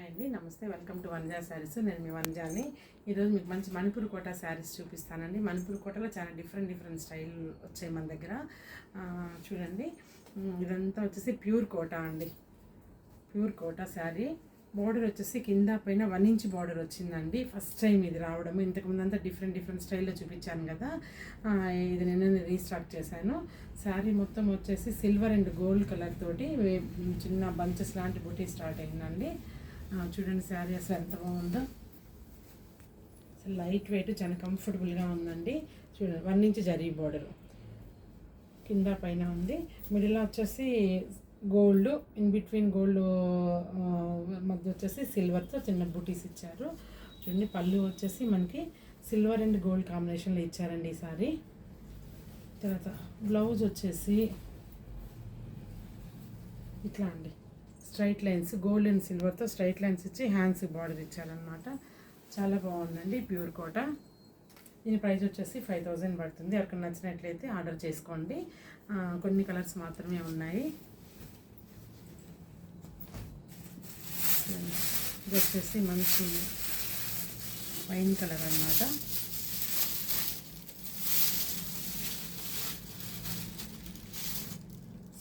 Hi అండి, నమస్తే. Welcome to Vanaja saris. నేను మీ వనజాని. ఈరోజు మీకు మంచి మణిపూర్ కోట శారీస్ చూపిస్తానండి. మణిపూర్ కోటలో చాలా డిఫరెంట్ స్టైల్ వచ్చాయి మన దగ్గర. చూడండి, ఇదంతా వచ్చేసి ప్యూర్ కోట అండి. ప్యూర్ కోట శారీ. బార్డర్ వచ్చేసి కింద పైన 1 ఇంచ్ బార్డర్ వచ్చిందండి. ఫస్ట్ టైం ఇది రావడము. ఇంతకుముందు అంతా డిఫరెంట్ స్టైల్లో చూపించాను కదా, ఇది నేను రీస్టార్ట్ చేశాను. శారీ మొత్తం వచ్చేసి సిల్వర్ అండ్ గోల్డ్ కలర్ తోటి చిన్న బంచెస్ లాంటి బుటీ స్టార్ట్ అయిందండి. చూడండి శారీ అసలు ఎంత బాగుందో. అసలు లైట్ వెయిట్, చాలా కంఫర్టబుల్గా ఉందండి. చూడండి, 1 ఇంచ్ జరీ బార్డర్ కింద పైన ఉంది. మిడిల్ వచ్చేసి గోల్డ్, ఇన్ బిట్వీన్ గోల్డ్ మధ్య వచ్చేసి సిల్వర్తో చిన్న బుటీస్ ఇచ్చారు. చూడండి, పళ్ళు వచ్చేసి మనకి సిల్వర్ అండ్ గోల్డ్ కాంబినేషన్లో ఇచ్చారండి ఈ సారీ. తర్వాత బ్లౌజ్ వచ్చేసి ఇట్లా అండి, స్ట్రైట్ లైన్స్, గోల్డ్ అండ్ సిల్వర్తో స్ట్రైట్ లైన్స్ ఇచ్చి హ్యాండ్స్ బార్డర్ ఇచ్చారనమాట. చాలా బాగుందండి ప్యూర్ కోట. దీని ప్రైస్ వచ్చేసి 5000 పడుతుంది. ఎవరికి నచ్చినట్లయితే ఆర్డర్ చేసుకోండి. కొన్ని కలర్స్ మాత్రమే ఉన్నాయి. ఇది వచ్చేసి మంచి వైన్ కలర్ అన్నమాట.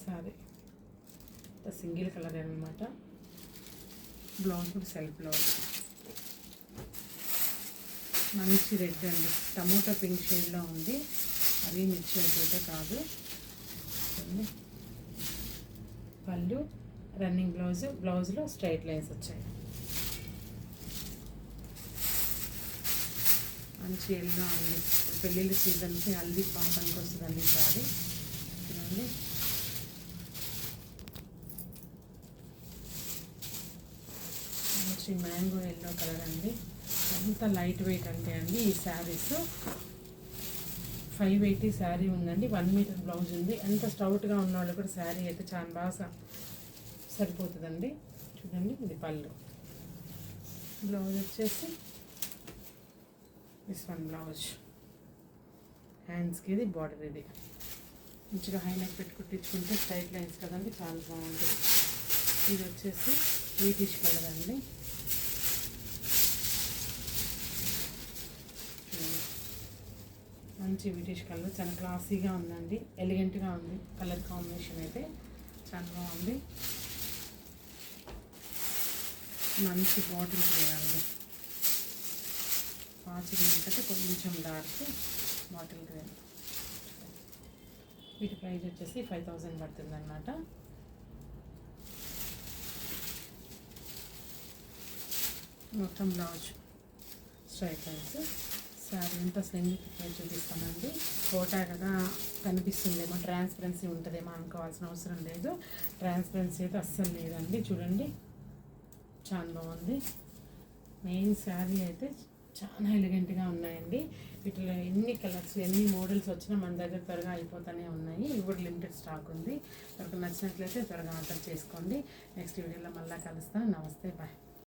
సారీ సింగిల్ కలర్ అనమాట. బ్లౌజ్ కూడా సెల్ఫ్ బ్లౌజ్. మంచి రెడ్ అండి, టమోటా పింక్ షేడ్లో ఉంది. అది మిర్చి అయితే కాదు. పళ్ళు, రన్నింగ్ బ్లౌజ్లో స్ట్రైట్ లైన్స్ వచ్చాయి. మంచి ఎల్లో అండి, పెళ్ళిళ్ళ సీజన్కి హల్దీ పాపనికి వస్తుందండి ఈ సారీ. చూడండి, మంచి మ్యాంగో ఎల్లో కలర్ అండి. ఎంత లైట్ వెయిట్ అంటే అండి ఈ శారీస్. 580 శారీ ఉందండి. 1 మీటర్ బ్లౌజ్ ఉంది. ఎంత స్టౌట్గా ఉన్న వాళ్ళు కూడా శారీ అయితే చాలా బాగా సరిపోతుందండి. చూడండి, ఇది పళ్ళు. బ్లౌజ్ వచ్చేసి దిస్ వన్ బ్లౌజ్. హ్యాండ్స్కి ఇది బార్డర్. ఇది మంచిగా హై నెక్ పెట్టి కుట్టించుకుంటే స్ట్రైట్ లైన్స్ కదండి, చాలా బాగుంటుంది. ఇది వచ్చేసి వీటిష్ కలర్ అండి. మంచి వీటిష్ కలర్, చాలా క్లాసీగా ఉందండి, ఎలిగెంట్గా ఉంది. కలర్ కాంబినేషన్ అయితే చాలా బాగుంది. మంచి బాటిల్ గ్రీన్ అండి. పాచి గ్రీన్ కంటే కొంచెం డార్క్ బాటిల్ గ్రీన్. వీటి ప్రైస్ వచ్చేసి 5000 పడుతుంది అన్నమాట. మొత్తం బ్లౌజ్ స్ట్రైట్ లైన్స్. శారీ అంతా స్లింగ్ చూపిస్తానండి. కోటా కదా కనిపిస్తుందేమో, ట్రాన్స్పరెన్సీ ఉంటుందేమో అనుకోవాల్సిన అవసరం లేదు. ట్రాన్స్పరెన్సీ అయితే అస్సలు లేదండి. చూడండి, చాలా బాగుంది. మెయిన్ శారీ అయితే చాలా ఎలిగెంట్గా ఉన్నాయండి. వీటిలో ఎన్ని కలర్స్, ఎన్ని మోడల్స్ వచ్చినా మన దగ్గర త్వరగా అయిపోతూనే ఉన్నాయి. ఇవి కూడా లిమిటెడ్ స్టాక్ ఉంది. ఎవరికి నచ్చినట్లయితే త్వరగా ఆర్డర్ చేసుకోండి. నెక్స్ట్ వీడియోలో మళ్ళీ కలుస్తాను. నమస్తే, బాయ్.